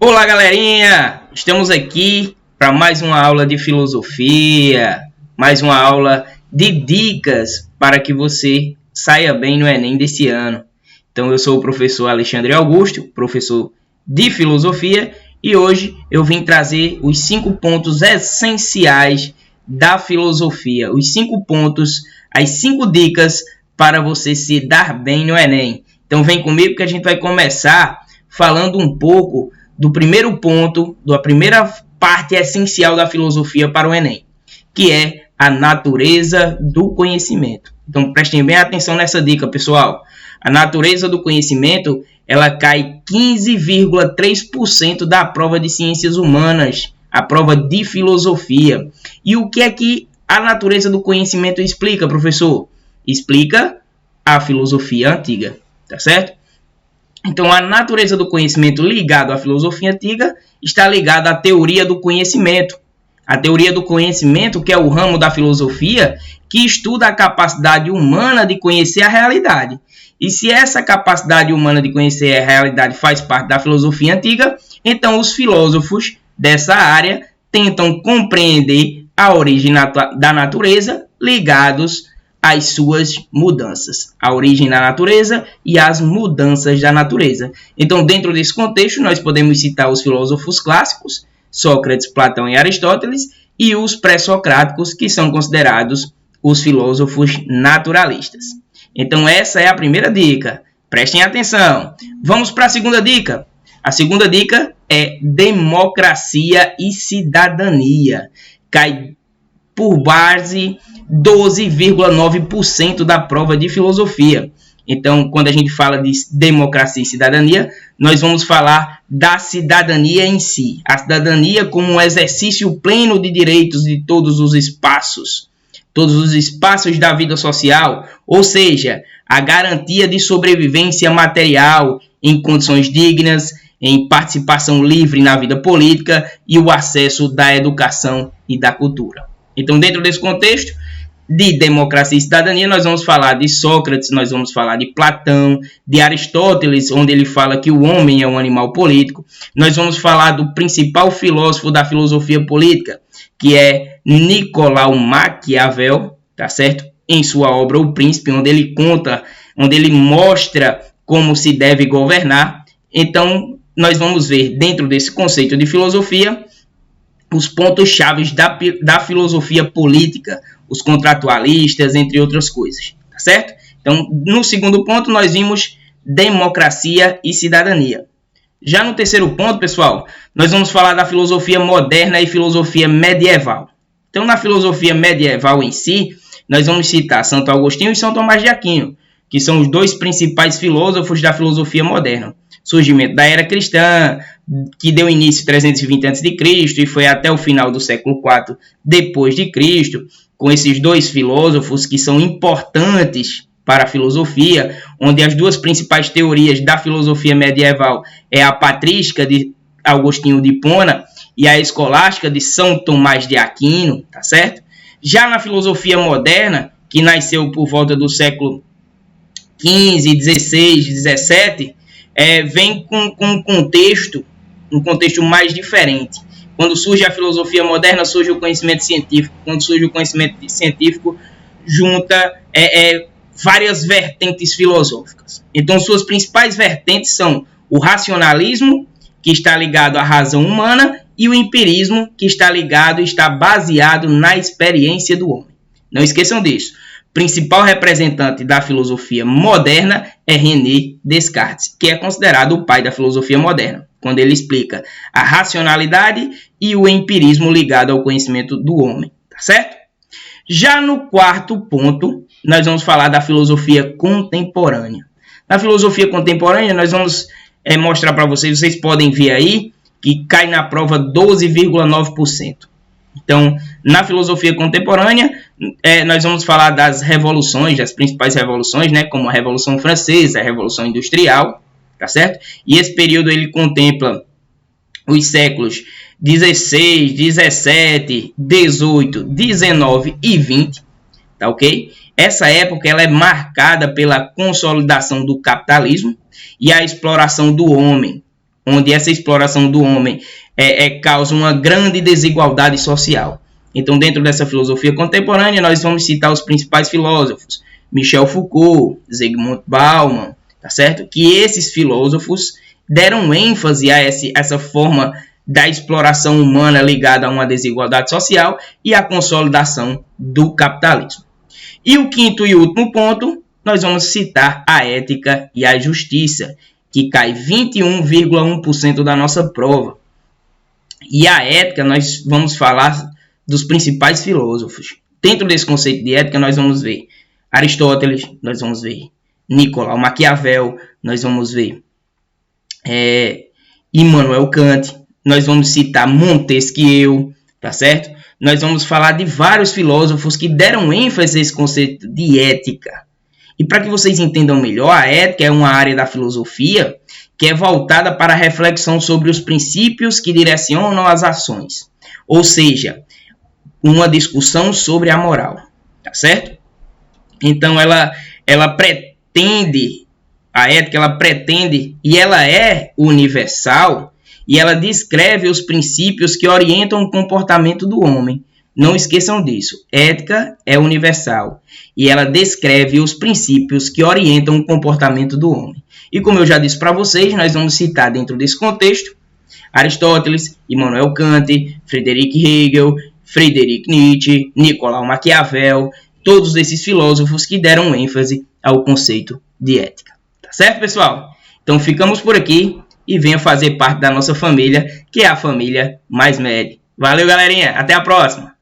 Olá, galerinha! Estamos aqui para mais uma aula de filosofia, mais uma aula de dicas para que você saia bem no Enem desse ano. Então, eu sou o professor Alexandre Augusto, professor de filosofia, e hoje eu vim trazer os 5 pontos essenciais da filosofia, os 5 pontos, as 5 dicas para você se dar bem no Enem. Então, vem comigo que a gente vai começar falando um pouco do primeiro ponto, da primeira parte essencial da filosofia para o Enem, que é a natureza do conhecimento. Então, prestem bem atenção nessa dica, pessoal. A natureza do conhecimento, ela cai 15,3% da prova de ciências humanas, a prova de filosofia. E o que é que a natureza do conhecimento explica, professor? Explica a filosofia antiga, tá certo? Então, a natureza do conhecimento ligado à filosofia antiga está ligada à teoria do conhecimento. A teoria do conhecimento, que é o ramo da filosofia que estuda a capacidade humana de conhecer a realidade. E se essa capacidade humana de conhecer a realidade faz parte da filosofia antiga, então os filósofos dessa área tentam compreender a origem da natureza ligados às suas mudanças, a origem da natureza e as mudanças da natureza. Então, dentro desse contexto, nós podemos citar os filósofos clássicos, Sócrates, Platão e Aristóteles, e os pré-socráticos, que são considerados os filósofos naturalistas. Então, essa é a primeira dica. Prestem atenção. Vamos para a segunda dica. A segunda dica é democracia e cidadania. Cai por base 12,9% da prova de filosofia. Então, quando a gente fala de democracia e cidadania, nós vamos falar da cidadania em si. A cidadania como um exercício pleno de direitos de todos os espaços da vida social, ou seja, a garantia de sobrevivência material em condições dignas, em participação livre na vida política e o acesso da educação e da cultura. Então, dentro desse contexto de democracia e cidadania, nós vamos falar de Sócrates, nós vamos falar de Platão, de Aristóteles, onde ele fala que o homem é um animal político. Nós vamos falar do principal filósofo da filosofia política, que é Nicolau Maquiavel, tá certo? Em sua obra O Príncipe, onde ele mostra como se deve governar. Então, nós vamos ver dentro desse conceito de filosofia os pontos-chave da filosofia política, os contratualistas, entre outras coisas, tá certo? Então, no segundo ponto, nós vimos democracia e cidadania. Já no terceiro ponto, pessoal, nós vamos falar da filosofia moderna e filosofia medieval. Então, na filosofia medieval em si, nós vamos citar Santo Agostinho e São Tomás de Aquino, que são os dois principais filósofos da filosofia moderna. Surgimento da era cristã, que deu início em 320 a.C. e foi até o final do século IV depois de Cristo, com esses dois filósofos que são importantes para a filosofia, onde as duas principais teorias da filosofia medieval é a patrística de Agostinho de Hipona e a escolástica de São Tomás de Aquino, tá certo? Já na filosofia moderna, que nasceu por volta do século XV, XVI, XVII, vem com um contexto mais diferente. Quando surge a filosofia moderna, surge o conhecimento científico. Quando surge o conhecimento científico, junta várias vertentes filosóficas. Então, suas principais vertentes são o racionalismo, que está ligado à razão humana, e o empirismo, que está baseado na experiência do homem. Não esqueçam disso. O principal representante da filosofia moderna é René Descartes, que é considerado o pai da filosofia moderna, quando ele explica a racionalidade e o empirismo ligado ao conhecimento do homem, tá certo? Já no quarto ponto, nós vamos falar da filosofia contemporânea. Na filosofia contemporânea, nós vamos mostrar para vocês podem ver aí, que cai na prova 12,9%. Então, na filosofia contemporânea, nós vamos falar das revoluções, das principais revoluções, né, como a Revolução Francesa, a Revolução Industrial, tá certo? E esse período ele contempla os séculos 16, 17, 18, 19 e 20, tá ok? Essa época ela é marcada pela consolidação do capitalismo e a exploração do homem. onde essa exploração do homem causa uma grande desigualdade social. Então, dentro dessa filosofia contemporânea, nós vamos citar os principais filósofos, Michel Foucault, Zygmunt Bauman, tá certo? Que esses filósofos deram ênfase a essa forma da exploração humana ligada a uma desigualdade social e à consolidação do capitalismo. E o quinto e último ponto, nós vamos citar a ética e a justiça, que cai 21,1% da nossa prova. E a ética, nós vamos falar dos principais filósofos. Dentro desse conceito de ética, nós vamos ver Aristóteles, nós vamos ver Nicolau Maquiavel, nós vamos ver Immanuel Kant, nós vamos citar Montesquieu, tá certo? Nós vamos falar de vários filósofos que deram ênfase a esse conceito de ética. E para que vocês entendam melhor, a ética é uma área da filosofia que é voltada para a reflexão sobre os princípios que direcionam as ações. Ou seja, uma discussão sobre a moral, tá certo? Então ela pretende, a ética ela pretende e ela é universal e ela descreve os princípios que orientam o comportamento do homem. Não esqueçam disso, ética é universal e ela descreve os princípios que orientam o comportamento do homem. E como eu já disse para vocês, nós vamos citar dentro desse contexto Aristóteles, Immanuel Kant, Friedrich Hegel, Friedrich Nietzsche, Nicolau Maquiavel, todos esses filósofos que deram ênfase ao conceito de ética. Tá certo, pessoal? Então ficamos por aqui e venha fazer parte da nossa família, que é a família Mais Med. Valeu, galerinha. Até a próxima.